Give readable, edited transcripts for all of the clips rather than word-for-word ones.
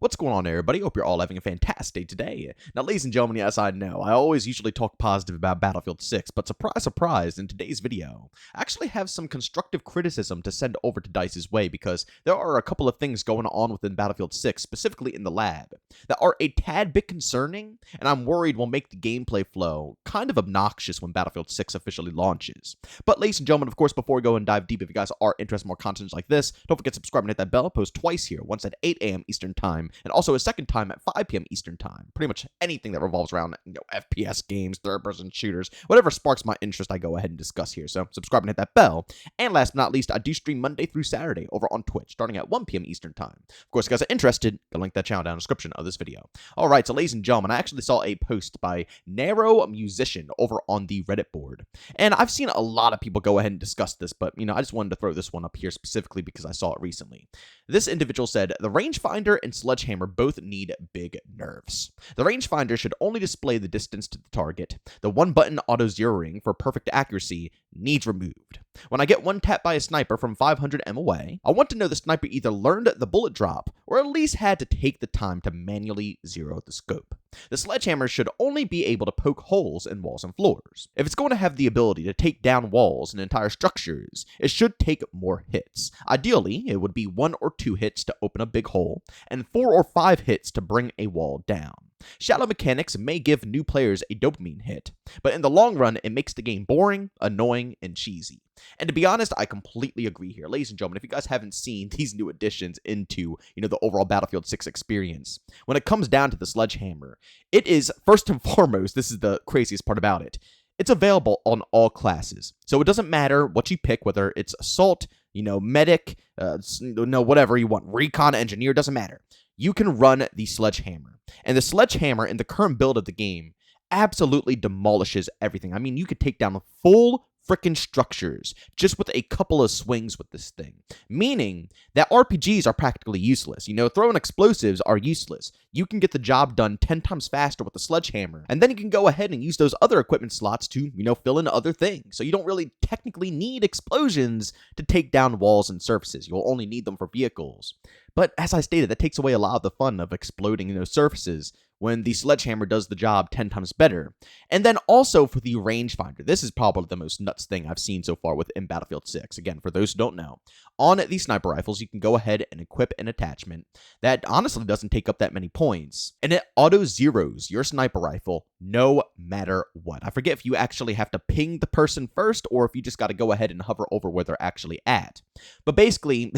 What's going on, everybody? Hope you're all having a fantastic day today. Now, ladies and gentlemen, yes, I know, I always usually talk positive about Battlefield 6, but surprise, surprise, in today's video, I actually have some constructive criticism to send over to DICE's way because there are a couple of things going on within Battlefield 6, specifically in the lab, that are a tad bit concerning, and I'm worried will make the gameplay flow kind of obnoxious when Battlefield 6 officially launches. But, ladies and gentlemen, of course, before we go and dive deep, if you guys are interested in more content like this, don't forget to subscribe and hit that bell. I post twice here, once at 8 a.m. Eastern Time, and also a second time at 5 p.m. Eastern Time. Pretty much anything that revolves around, FPS games, third-person shooters, whatever sparks my interest, I go ahead and discuss here. So subscribe and hit that bell. And last but not least, I do stream Monday through Saturday over on Twitch, starting at 1 p.m. Eastern Time. Of course, if you guys are interested, go link that channel down in the description of this video. All right, so ladies and gentlemen, I actually saw a post by Narrow Musician over on the Reddit board, and I've seen a lot of people go ahead and discuss this, but I just wanted to throw this one up here specifically because I saw it recently. This individual said, the Rangefinder and Sledgehammer both need big nerfs. The Rangefinder should only display the distance to the target. The one-button auto-zeroing for perfect accuracy needs removed. When I get one tap by a sniper from 500 m away, I want to know the sniper either learned the bullet drop or at least had to take the time to manually zero the scope. The Sledgehammer should only be able to poke holes in walls and floors. If it's going to have the ability to take down walls and entire structures, it should take more hits. Ideally, it would be 1 or 2 hits to open a big hole, and 4 or 5 hits to bring a wall down. Shallow mechanics may give new players a dopamine hit, but in the long run, it makes the game boring, annoying, and cheesy. And to be honest, I completely agree here. Ladies and gentlemen, if you guys haven't seen these new additions into, the overall Battlefield 6 experience, when it comes down to the Sledgehammer, it is, first and foremost, this is the craziest part about it, it's available on all classes. So it doesn't matter what you pick, whether it's Assault, Medic, whatever you want, Recon, Engineer, doesn't matter. You can run the Sledgehammer. And the Sledgehammer in the current build of the game absolutely demolishes everything. I mean, you could take down full freaking structures just with a couple of swings with this thing, meaning that RPGs are practically useless. Throwing explosives are useless. You can get the job done 10 times faster with the Sledgehammer, and then you can go ahead and use those other equipment slots to, fill in other things. So you don't really technically need explosions to take down walls and surfaces. You'll only need them for vehicles. But as I stated, that takes away a lot of the fun of exploding, surfaces when the Sledgehammer does the job 10 times better. And then also for the Rangefinder, this is probably the most nuts thing I've seen so far within Battlefield 6. Again, for those who don't know, on these sniper rifles, you can go ahead and equip an attachment that honestly doesn't take up that many points, and it auto-zeros your sniper rifle no matter what. I forget if you actually have to ping the person first or if you just got to go ahead and hover over where they're actually at. But basically,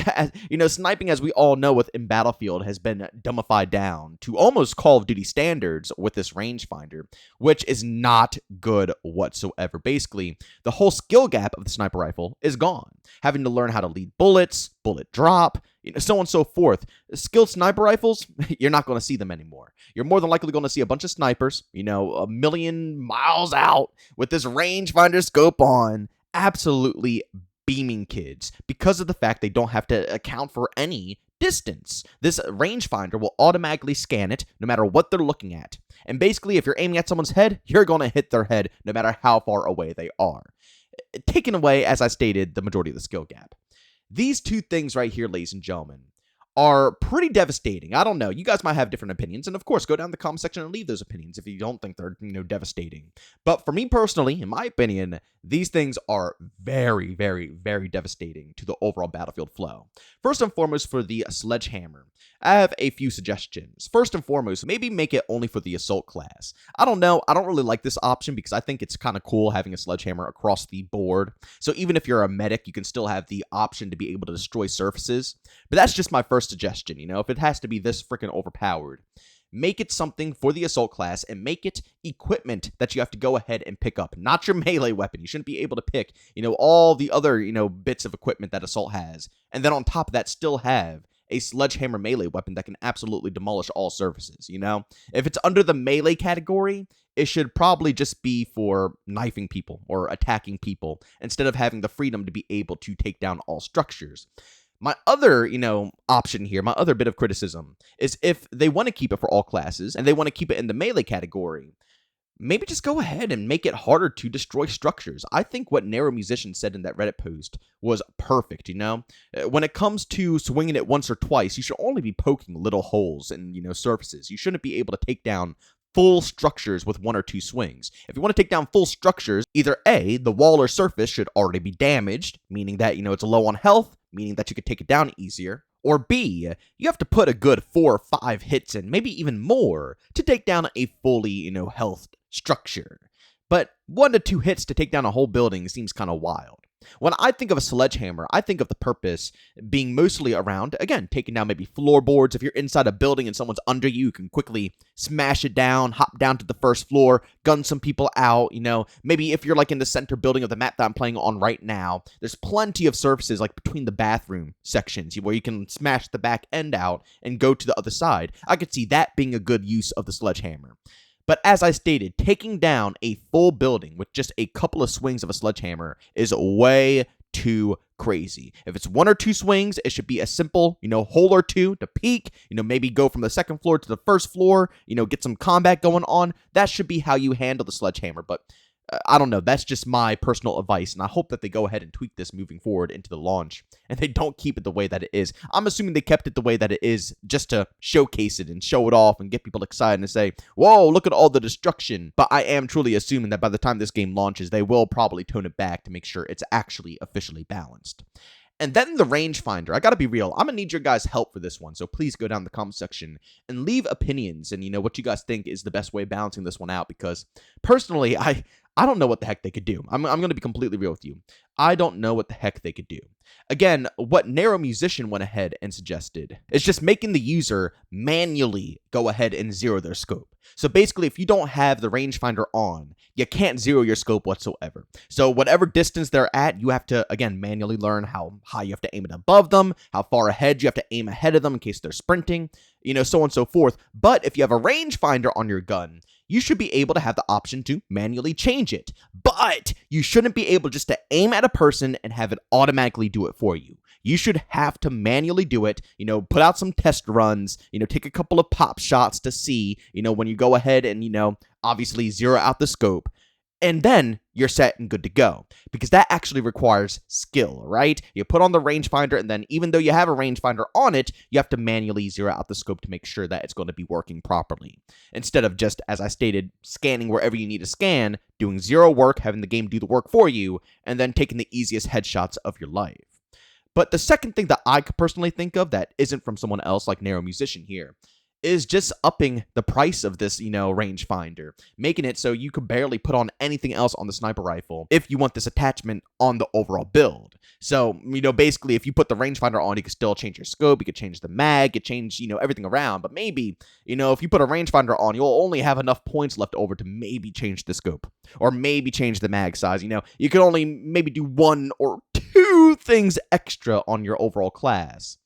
sniping, as we all know within Battlefield, has been dumbified down to almost Call of Duty standards with this Rangefinder, which is not good whatsoever. Basically, the whole skill gap of the sniper rifle is gone. Having to learn how to lead bullets, bullet drop, so on and so forth. Skilled sniper rifles, you're not going to see them anymore. You're more than likely going to see a bunch of snipers, a million miles out with this Rangefinder scope on, absolutely beaming kids because of the fact they don't have to account for any distance. This Rangefinder will automatically scan it no matter what they're looking at. And basically, if you're aiming at someone's head, you're going to hit their head no matter how far away they are. Taking away, as I stated, the majority of the skill gap. These two things right here, ladies and gentlemen, are pretty devastating. I don't know. You guys might have different opinions. And of course, go down in the comment section and leave those opinions if you don't think they're, devastating. But for me personally, in my opinion, these things are very, very, very devastating to the overall Battlefield flow. First and foremost, for the Sledgehammer, I have a few suggestions. First and foremost, maybe make it only for the Assault class. I don't know. I don't really like this option because I think it's kind of cool having a Sledgehammer across the board. So even if you're a medic, you can still have the option to be able to destroy surfaces. But that's just my first suggestion. If it has to be this freaking overpowered, make it something for the Assault class and make it equipment that you have to go ahead and pick up, not your melee weapon. You shouldn't be able to pick, all the other, bits of equipment that Assault has. And then on top of that, still have a Sledgehammer melee weapon that can absolutely demolish all surfaces, If it's under the melee category, it should probably just be for knifing people or attacking people instead of having the freedom to be able to take down all structures. My other, option here, my other bit of criticism is if they want to keep it for all classes and they want to keep it in the melee category, maybe just go ahead and make it harder to destroy structures. I think what Narrow Musician said in that Reddit post was perfect, you know? When it comes to swinging it once or twice, you should only be poking little holes in, surfaces. You shouldn't be able to take down full structures with one or two swings. If you want to take down full structures, either A, the wall or surface should already be damaged, meaning that, it's low on health, meaning that you could take it down easier. Or B, you have to put a good 4 or 5 hits in, maybe even more, to take down a fully, health structure. But 1 to 2 hits to take down a whole building seems kind of wild. When I think of a sledgehammer, I think of the purpose being mostly around, again, taking down maybe floorboards. If you're inside a building and someone's under you, you can quickly smash it down, hop down to the first floor, gun some people out, Maybe if you're like in the center building of the map that I'm playing on right now, there's plenty of surfaces like between the bathroom sections where you can smash the back end out and go to the other side. I could see that being a good use of the sledgehammer. But as I stated, taking down a full building with just a couple of swings of a sledgehammer is way too crazy. If it's 1 or 2 swings, it should be a simple, hole or two to peek, maybe go from the second floor to the first floor, get some combat going on. That should be how you handle the sledgehammer. But I don't know. That's just my personal advice, and I hope that they go ahead and tweak this moving forward into the launch, and they don't keep it the way that it is. I'm assuming they kept it the way that it is just to showcase it and show it off and get people excited and say, whoa, look at all the destruction. But I am truly assuming that by the time this game launches, they will probably tone it back to make sure it's actually officially balanced. And then the rangefinder. I gotta be real. I'm gonna need your guys' help for this one, so please go down in the comment section and leave opinions and what you guys think is the best way of balancing this one out, because personally, I don't know what the heck they could do. I'm gonna be completely real with you. I don't know what the heck they could do. Again, what Narrow Musician went ahead and suggested is just making the user manually go ahead and zero their scope. So basically, if you don't have the rangefinder on, you can't zero your scope whatsoever. So whatever distance they're at, you have to, again, manually learn how high you have to aim it above them, how far ahead you have to aim ahead of them in case they're sprinting, so on and so forth. But if you have a rangefinder on your gun, you should be able to have the option to manually change it. But you shouldn't be able just to aim at a person and have it automatically do it for you. You should have to manually do it, put out some test runs, take a couple of pop shots to see, when you go ahead and, obviously zero out the scope. And then you're set and good to go, because that actually requires skill, right? You put on the rangefinder, and then even though you have a rangefinder on it, you have to manually zero out the scope to make sure that it's going to be working properly. Instead of just, as I stated, scanning wherever you need to scan, doing zero work, having the game do the work for you, and then taking the easiest headshots of your life. But the second thing that I could personally think of that isn't from someone else like Narrow Musician here is just upping the price of this, rangefinder, making it so you could barely put on anything else on the sniper rifle if you want this attachment on the overall build. So, basically, if you put the rangefinder on, you can still change your scope, you could change the mag, you could change, everything around, but maybe, if you put a rangefinder on, you'll only have enough points left over to maybe change the scope, or maybe change the mag size, you could only maybe do 1 or 2 things extra on your overall class.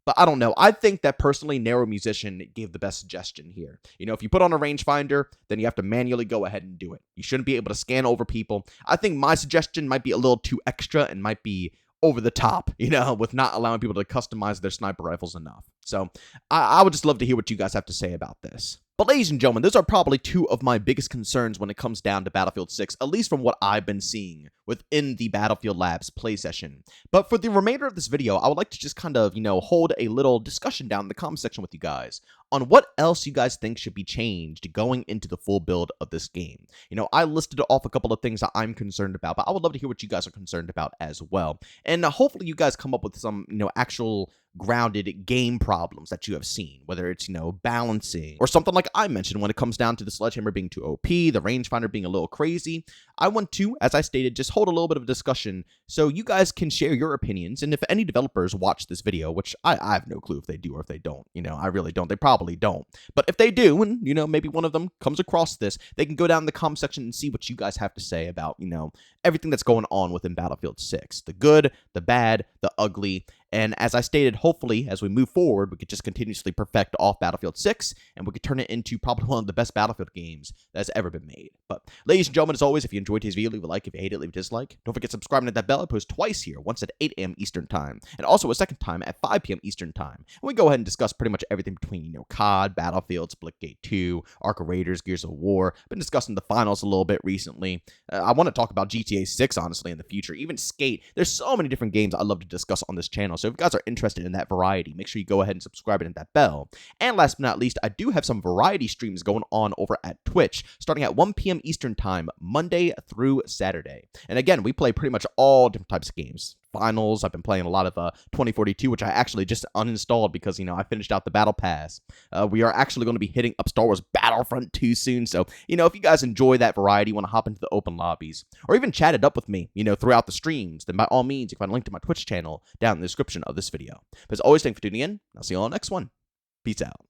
But I don't know. I think that personally, Narrow Musician gave the best suggestion here. If you put on a rangefinder, then you have to manually go ahead and do it. You shouldn't be able to scan over people. I think my suggestion might be a little too extra and might be over the top, with not allowing people to customize their sniper rifles enough. So I would just love to hear what you guys have to say about this. But ladies and gentlemen, those are probably 2 of my biggest concerns when it comes down to Battlefield 6, at least from what I've been seeing within the Battlefield Labs play session. But for the remainder of this video, I would like to just kind of, hold a little discussion down in the comment section with you guys on what else you guys think should be changed going into the full build of this game. I listed off a couple of things that I'm concerned about, but I would love to hear what you guys are concerned about as well. And hopefully you guys come up with some, actual grounded game problems that you have seen, whether it's, balancing or something like I mentioned when it comes down to the sledgehammer being too OP, the rangefinder being a little crazy. I want to, as I stated, just hold a little bit of a discussion so you guys can share your opinions. And if any developers watch this video, which I have no clue if they do or if they don't, I really don't. They probably don't. But if they do, and, maybe one of them comes across this, they can go down in the comment section and see what you guys have to say about, everything that's going on within Battlefield 6. The good, the bad, the ugly, And as I stated, hopefully, as we move forward, we could just continuously perfect off Battlefield 6, and we could turn it into probably one of the best Battlefield games that's ever been made. But, ladies and gentlemen, as always, if you enjoyed today's video, leave a like. If you hate it, leave a dislike. Don't forget subscribing to that bell. I post twice here, once at 8 a.m. Eastern Time, and also a second time at 5 p.m. Eastern Time. And we go ahead and discuss pretty much everything between, COD, Battlefield, Splitgate 2, Ark of Raiders, Gears of War. Been discussing the finals a little bit recently. I want to talk about GTA 6, honestly, in the future. Even Skate. There's so many different games I love to discuss on this channel. So if you guys are interested in that variety, make sure you go ahead and subscribe and hit that bell. And last but not least, I do have some variety streams going on over at Twitch, starting at 1 p.m. Eastern Time, Monday through Saturday. And again, we play pretty much all different types of games. Finals, I've been playing a lot of 2042, which I actually just uninstalled because, I finished out the Battle Pass. We are actually going to be hitting up Star Wars Battlefront 2 soon, so, if you guys enjoy that variety, want to hop into the open lobbies, or even chat it up with me, throughout the streams, then by all means, you can find a link to my Twitch channel down in the description of this video. But as always, thanks for tuning in. I'll see you all next one. Peace out.